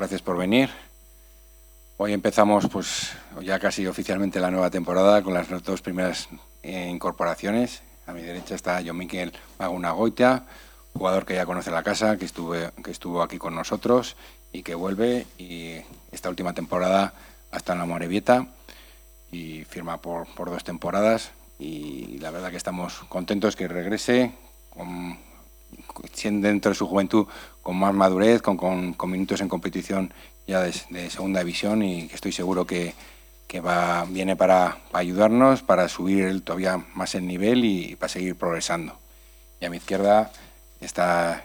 gracias por venir. Hoy empezamos pues ya casi oficialmente la nueva temporada con las dos primeras incorporaciones. A mi derecha está Jon Mikel Bagunagoitia, jugador que ya conoce la casa, que estuvo aquí con nosotros y que vuelve, y esta última temporada hasta en la Amorebieta y firma por 2 temporadas, y la verdad que estamos contentos que regrese siendo dentro de su juventud con más madurez, con minutos en competición ya de segunda división, y que estoy seguro que viene para ayudarnos, para subir todavía más el nivel y para seguir progresando. Y a mi izquierda está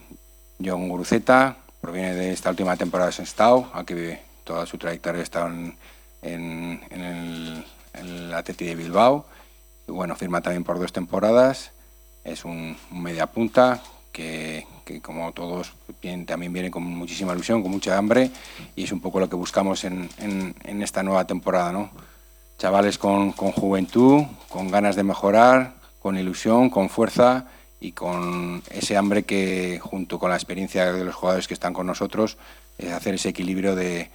Jon Guruceta, proviene de esta última temporada de Sestao, aquí toda su trayectoria está en el Athletic de Bilbao, y bueno, firma también por 2 temporadas, es un mediapunta que como todos también viene con muchísima ilusión, con mucha hambre, y es un poco lo que buscamos en esta nueva temporada, ¿no? Chavales con juventud, con ganas de mejorar, con ilusión, con fuerza y con ese hambre que, junto con la experiencia de los jugadores que están con nosotros, es hacer ese equilibrio de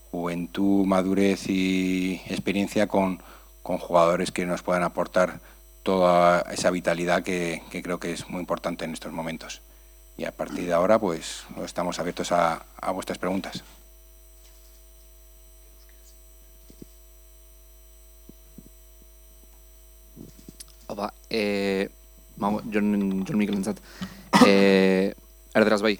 juventud, madurez y experiencia con jugadores que nos puedan aportar toda esa vitalidad que creo que es muy importante en estos momentos. Y a partir de ahora, pues estamos abiertos a vuestras preguntas. Opa, Jon Mikel entzat. Erderaz bai.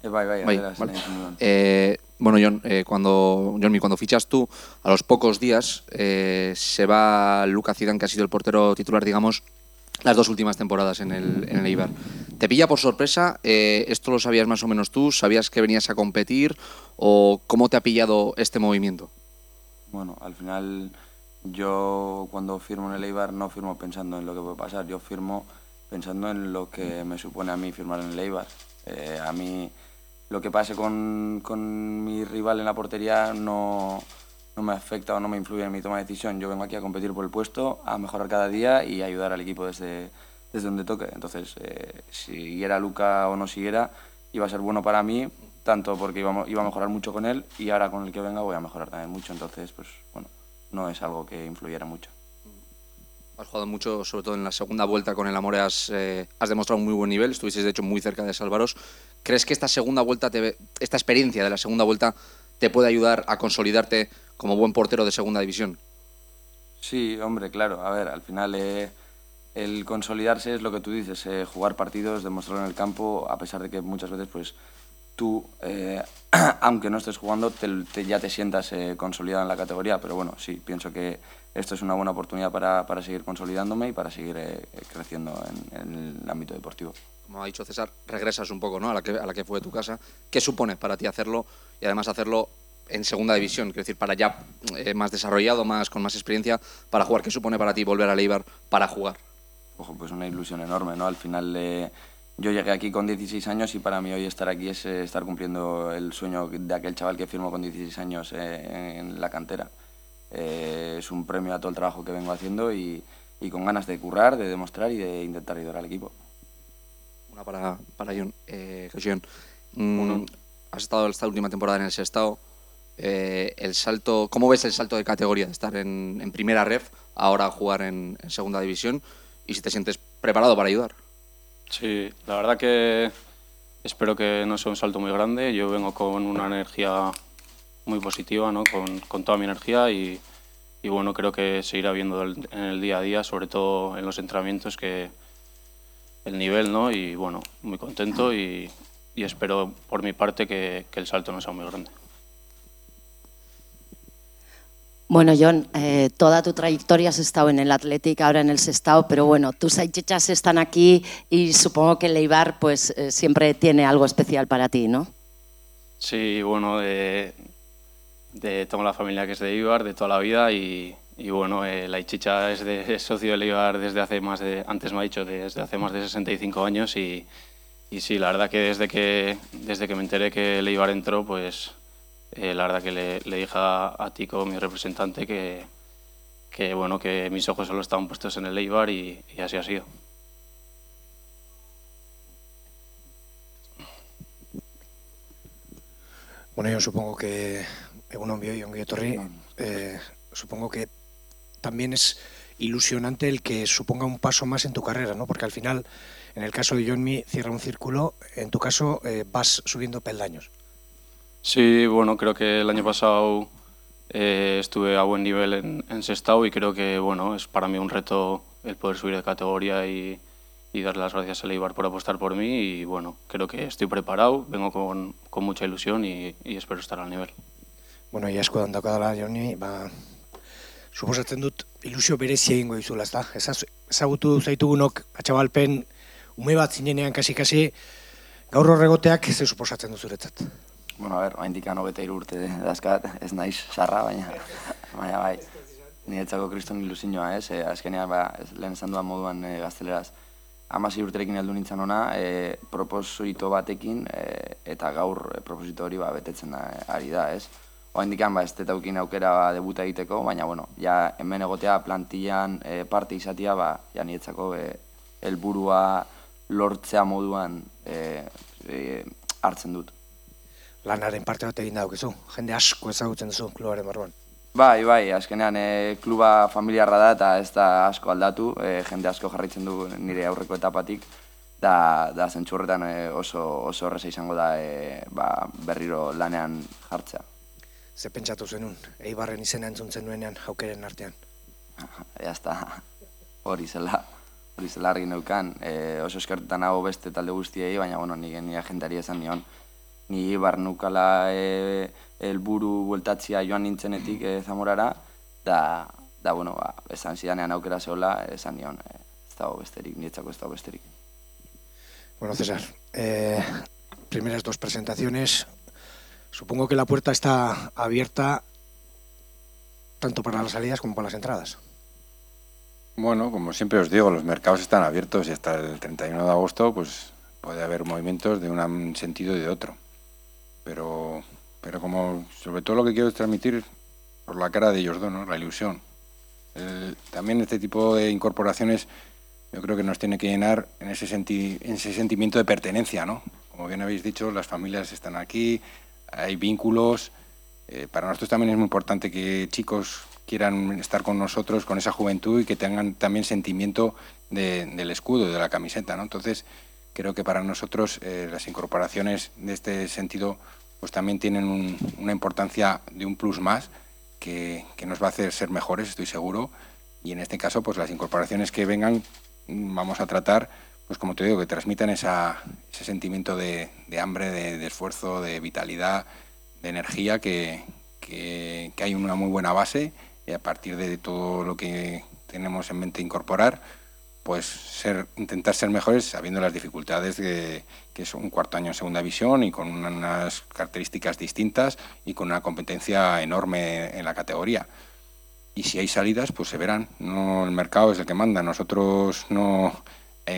Bai. Bueno, Jonmi, cuando fichas tú, a los pocos días se va Luka Zidane, que ha sido el portero titular, digamos, las 2 últimas temporadas en el Eibar. ¿Te pilla por sorpresa? ¿Esto lo sabías más o menos tú? ¿Sabías que venías a competir? ¿O cómo te ha pillado este movimiento? Bueno, al final yo cuando firmo en el Eibar no firmo pensando en lo que puede pasar, yo firmo pensando en lo que me supone a mí firmar en el Eibar. A mí lo que pase con mi rival en la portería no me afecta o no me influye en mi toma de decisión. Yo vengo aquí a competir por el puesto, a mejorar cada día y ayudar al equipo desde donde toque. Entonces, siguiera Luka o no siguiera, iba a ser bueno para mí, tanto porque iba a mejorar mucho con él, y ahora con el que venga voy a mejorar también mucho. Entonces, pues bueno, no es algo que influyera mucho. Has jugado mucho, sobre todo en la segunda vuelta con el Amore, has demostrado un muy buen nivel, estuvisteis de hecho muy cerca de salvaros. ¿Crees que esta segunda vuelta, esta experiencia de la segunda vuelta, te puede ayudar a consolidarte como buen portero de segunda división? Sí, hombre, claro. A ver, al final el consolidarse es lo que tú dices, jugar partidos, demostrarlo en el campo, a pesar de que muchas veces pues tú, aunque no estés jugando, ya te sientas consolidado en la categoría. Pero bueno, sí, pienso que esto es una buena oportunidad para seguir consolidándome y para seguir creciendo en el ámbito deportivo. Como ha dicho César, regresas un poco, ¿no?, a la que fue tu casa. ¿Qué supone para ti hacerlo, y además hacerlo en segunda división? Quiero decir, para ya más desarrollado, con más experiencia, para jugar. ¿Qué supone para ti volver al Eibar para jugar? Ojo, pues una ilusión enorme, ¿no? Al final yo llegué aquí con 16 años y para mí hoy estar aquí es estar cumpliendo el sueño de aquel chaval que firmó con 16 años en la cantera. Es un premio a todo el trabajo que vengo haciendo y con ganas de currar, de demostrar y de intentar ayudar al equipo. Una para Jon. Has estado esta última temporada en el Sestao. El salto, ¿cómo ves el salto de categoría de estar en primera ref, ahora a jugar en segunda división? Y si te sientes preparado para ayudar. Sí, la verdad que espero que no sea un salto muy grande. Yo vengo con una energía muy positiva, ¿no? con toda mi energía, y bueno, creo que se irá viendo en el día a día, sobre todo en los entrenamientos, que el nivel, ¿no? Y bueno, muy contento y espero por mi parte que el salto no sea muy grande. Bueno, Jon, toda tu trayectoria has estado en el Athletic, ahora en el Sestao, pero bueno, tus aichechas están aquí y supongo que el Eibar pues siempre tiene algo especial para ti, ¿no? Sí, bueno, tengo la familia que es de Eibar de toda la vida, y bueno, la Ichicha es socio del Eibar desde hace antes me ha dicho, desde hace más de 65 años, y sí, la verdad que desde que me enteré que el Eibar entró, pues la verdad que le dije a Tico, mi representante, que bueno, que mis ojos solo estaban puestos en el Eibar, y así ha sido. Bueno, yo supongo que, Egunon Bioi, ongi etorri, supongo que también es ilusionante el que suponga un paso más en tu carrera, ¿no? Porque al final, en el caso de Jonmi, cierra un círculo, en tu caso vas subiendo peldaños. Sí, bueno, creo que el año pasado estuve a buen nivel en Sestao y creo que, bueno, es para mí un reto el poder subir de categoría y dar las gracias a Eibar por apostar por mí y, bueno, creo que estoy preparado, vengo con mucha ilusión y espero estar al nivel. Bueno, ia asko daukadala Jonmi, suposatzen dut ilusio berezia egingo dizula, ezta? Ezagutu zaitugunok atxabalpen ume bat zinenean kasi, gaur horregoteak ze suposatzen du zuretzat? Bueno, a ver, haindikan 23 urte dazkat, ez naiz sarra, baina bai, niretzako kriston ilusioa, ez? Azkenean, lehen esan duan moduan gazteleraz, 16 urterekin heldu nintzen ona, proposito batekin, eta gaur proposito hori betetzen ari da, ez? Haindikan, ez tetaukin aukera debuta egiteko, baina, bueno, ja hemen egotea plantillan parte izatea, ja niretzako helburua lortzea moduan hartzen dut. Lanaren parte bat egin daukezu, jende asko ezagutzen duzu klubaren barruan. Bai, azkenean kluba familiarra da eta ez da asko aldatu, jende asko jarraitzen du nire aurreko etapatik, da zentzu horretan oso horreza izango da berriro lanean jartzea. Ze pentsatu zenun, Eibarren izena entzuntzen nuenean aukeren artean? Jazta, hori zela argi neukan, oso eskertetan hau beste talde guztiei, baina bueno, nire agentari esan nion, ni Eibar nukala helburu bueltatzia joan nintzenetik Zamorara, da bueno, esan zidanean aukera zehola, esan nion, ez dago besterik, niretzako ez dago besterik. Bueno, César, primeras 2 presentaciones, supongo que la puerta está abierta tanto para las salidas como para las entradas. Bueno, como siempre os digo, los mercados están abiertos y hasta el 31 de agosto pues puede haber movimientos de un sentido y de otro. Pero como sobre todo lo que quiero es transmitir por la cara de ellos dos, ¿no? La ilusión. También este tipo de incorporaciones yo creo que nos tiene que llenar en ese sentimiento de pertenencia, ¿no? Como bien habéis dicho, las familias están aquí, hay vínculos. Para nosotros también es muy importante que chicos quieran estar con nosotros, con esa juventud y que tengan también sentimiento del escudo, de la camiseta, ¿no? Entonces, creo que para nosotros las incorporaciones de este sentido pues también tienen una importancia de un plus más que nos va a hacer ser mejores, estoy seguro. Y en este caso, pues las incorporaciones que vengan vamos a tratar, pues como te digo, que transmitan ese sentimiento de hambre, de esfuerzo, de vitalidad, de energía, que hay una muy buena base y a partir de todo lo que tenemos en mente incorporar, pues intentar ser mejores sabiendo las dificultades que es un cuarto año en segunda división y con unas características distintas y con una competencia enorme en la categoría. Y si hay salidas, pues se verán. No, el mercado es el que manda. Nosotros no,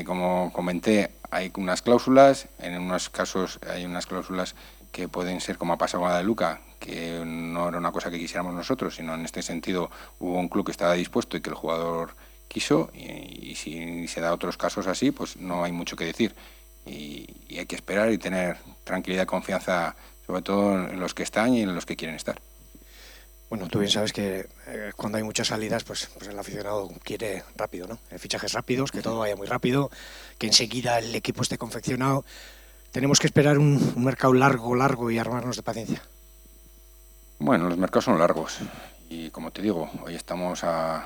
como comenté, hay unas cláusulas. En unos casos hay unas cláusulas que pueden ser, como ha pasado con la de Luca, que no era una cosa que quisiéramos nosotros, sino en este sentido hubo un club que estaba dispuesto y que el jugador quiso, y si se da otros casos así, pues no hay mucho que decir. Y hay que esperar y tener tranquilidad y confianza, sobre todo en los que están y en los que quieren estar. Bueno, tú bien sabes que cuando hay muchas salidas, pues el aficionado quiere rápido, ¿no? Fichajes rápidos, que todo vaya muy rápido, que enseguida el equipo esté confeccionado. Tenemos que esperar un mercado largo y armarnos de paciencia. Bueno, los mercados son largos y como te digo, hoy estamos a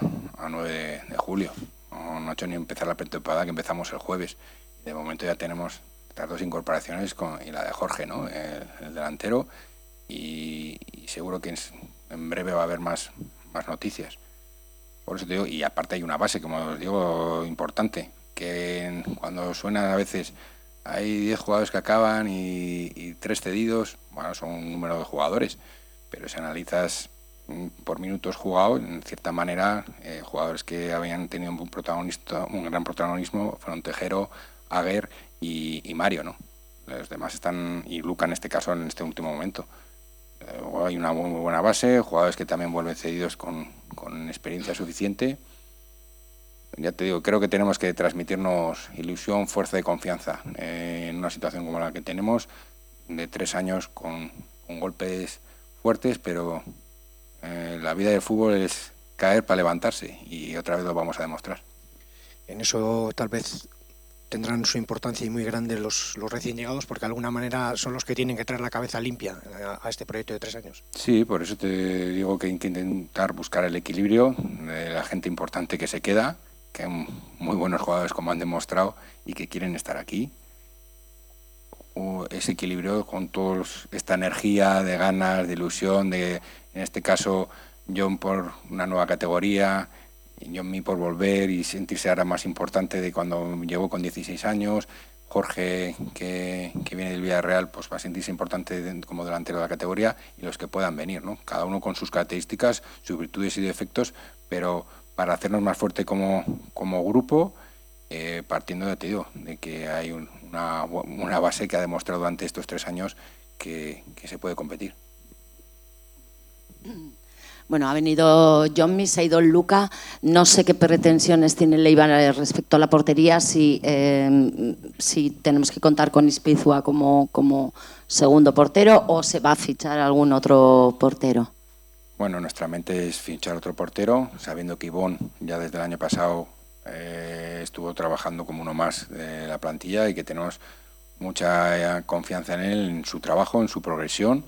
9 de julio. No ha hecho ni empezar la pretemporada, que empezamos el jueves. De momento ya tenemos estas 2 incorporaciones y la de Jorge, ¿no? El delantero, y seguro que en breve va a haber más noticias. Por eso te digo, y aparte hay una base, como os digo, importante, que cuando suena a veces hay 10 jugadores que acaban y 3 cedidos, bueno, son un número de jugadores, pero si analizas por minutos jugados, en cierta manera, jugadores que habían tenido un gran protagonismo fueron Tejero, Aguer y Mario, ¿no? Los demás están, y Luca en este caso, en este último momento. Hay una muy buena base, jugadores que también vuelven cedidos con experiencia suficiente. Ya te digo, creo que tenemos que transmitirnos ilusión, fuerza y confianza en una situación como la que tenemos, de 3 años con con golpes fuertes, pero la vida del fútbol es caer para levantarse y otra vez lo vamos a demostrar. En eso tal vez tendrán su importancia y muy grande los recién llegados, porque de alguna manera son los que tienen que traer la cabeza limpia a este proyecto de 3 años. Sí, por eso te digo que hay que intentar buscar el equilibrio de la gente importante que se queda, que hay muy buenos jugadores como han demostrado y que quieren estar aquí. Ese equilibrio con toda esta energía de ganas, de ilusión, en este caso John por una nueva categoría, Johnny por volver y sentirse ahora más importante de cuando llegó con 16 años, Jorge que viene del Villarreal pues va a sentirse importante como delantero de la categoría y los que puedan venir, ¿no? Cada uno con sus características, sus virtudes y defectos, pero para hacernos más fuerte como grupo, partiendo de, te digo, de que hay una base que ha demostrado durante estos 3 años que se puede competir. Bueno, ha venido Johnny, se ha ido Luca. No sé qué pretensiones tiene el Eibar respecto a la portería, si tenemos que contar con Ispizua como segundo portero o se va a fichar algún otro portero. Bueno, nuestra mente es fichar otro portero, sabiendo que Ivón ya desde el año pasado estuvo trabajando como uno más de la plantilla y que tenemos mucha confianza en él, en su trabajo, en su progresión,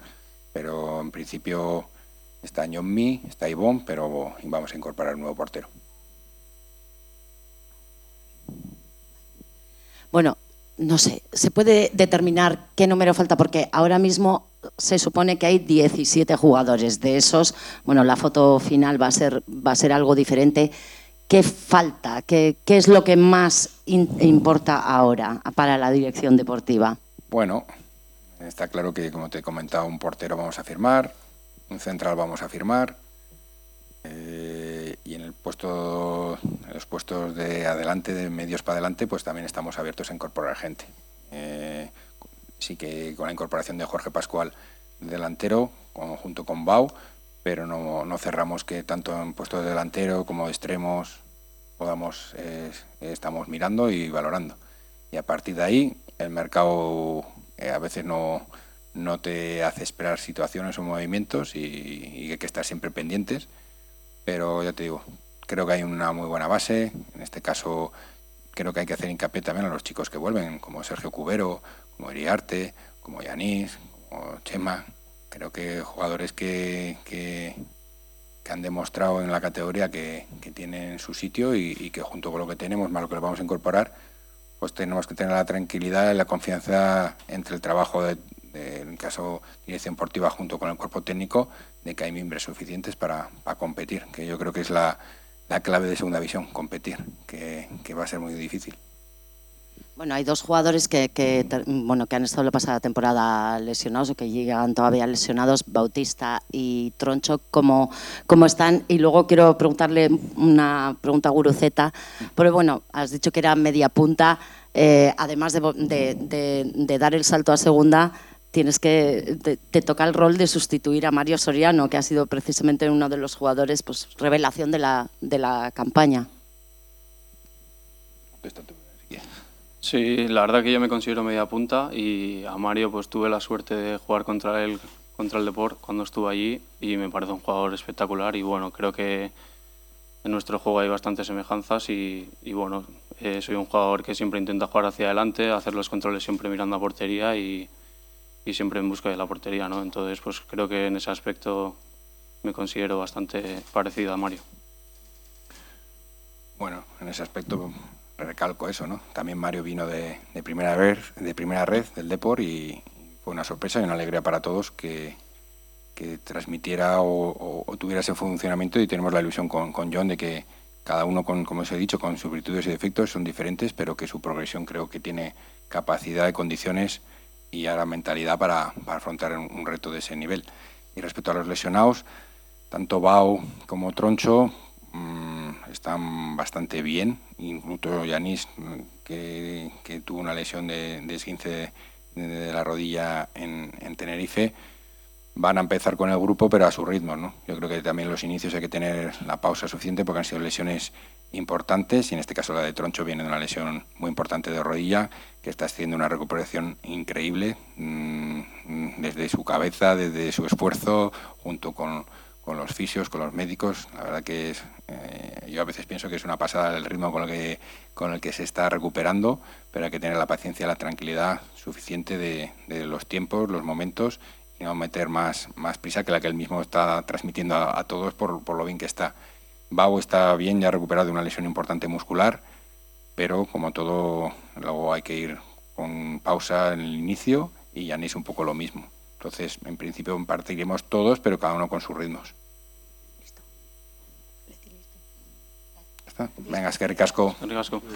pero en principio está Johnny, está Ivón, pero vamos a incorporar un nuevo portero. Bueno, no sé, ¿se puede determinar qué número falta? Porque ahora mismo se supone que hay 17 jugadores. De esos, bueno, la foto final va a ser algo diferente. ¿Qué falta? ¿Qué es lo que más importa ahora para la dirección deportiva? Bueno, está claro que, como te he comentado, un portero vamos a firmar, un central vamos a firmar, y en los puestos de adelante, de medios para adelante, pues también estamos abiertos a incorporar gente. Sí que con la incorporación de Jorge Pascual delantero, junto con Bau, pero no cerramos que tanto en puestos de delantero como de extremos estamos mirando y valorando. Y a partir de ahí, el mercado a veces no te hace esperar situaciones o movimientos y hay que estar siempre pendientes, pero ya te digo, creo que hay una muy buena base. En este caso creo que hay que hacer hincapié también a los chicos que vuelven, como Sergio Cubero, como Iriarte, como Yanis, como Chema. Creo que jugadores que han demostrado en la categoría que tienen su sitio y que junto con lo que tenemos, más lo que le vamos a incorporar, pues tenemos que tener la tranquilidad y la confianza entre el trabajo en el caso dirección deportiva junto con el cuerpo técnico, de que hay miembros suficientes para competir, que yo creo que es la clave de segunda división, competir, que va a ser muy difícil. Bueno, hay 2 jugadores que han estado la pasada temporada lesionados o que llegan todavía lesionados, Bautista y Troncho, ¿cómo están? Y luego quiero preguntarle una pregunta a Guruceta, porque bueno, has dicho que era media punta, además de dar el salto a segunda, te toca el rol de sustituir a Mario Soriano, que ha sido precisamente uno de los jugadores, pues revelación de la campaña. Sí, la verdad que yo me considero media punta y a Mario pues tuve la suerte de jugar contra el Depor cuando estuve allí y me parece un jugador espectacular y bueno, creo que en nuestro juego hay bastantes semejanzas y bueno, soy un jugador que siempre intenta jugar hacia adelante, hacer los controles siempre mirando a portería y siempre en busca de la portería, ¿no? Entonces pues creo que en ese aspecto me considero bastante parecido a Mario. Bueno, en ese aspecto recalco eso, ¿no? También Mario vino de primera red del Depor y fue una sorpresa y una alegría para todos que transmitiera o tuviera ese funcionamiento, y tenemos la ilusión con John de que cada uno, como os he dicho, con sus virtudes y defectos son diferentes, pero que su progresión creo que tiene capacidad y condiciones y ahora mentalidad para afrontar un reto de ese nivel. Y respecto a los lesionados, tanto Bau como Troncho están bastante bien, incluso Yanis, que tuvo una lesión de esguince de la rodilla en Tenerife, van a empezar con el grupo, pero a su ritmo, ¿no? Yo creo que también los inicios hay que tener la pausa suficiente porque han sido lesiones importantes y en este caso la de Troncho viene de una lesión muy importante de rodilla que está haciendo una recuperación increíble desde su cabeza, desde su esfuerzo, junto con los fisios, con los médicos. La verdad que es, yo a veces pienso que es una pasada el ritmo con el que se está recuperando, pero hay que tener la paciencia, la tranquilidad suficiente de los tiempos, los momentos y no meter más prisa que la que él mismo está transmitiendo a todos por lo bien que está. Bau está bien, ya ha recuperado de una lesión importante muscular, pero como todo, luego hay que ir con pausa en el inicio y Yanis un poco lo mismo. Entonces, en principio, en parte iremos todos, pero cada uno con sus ritmos. ¿Está? Venga, es que ricasco.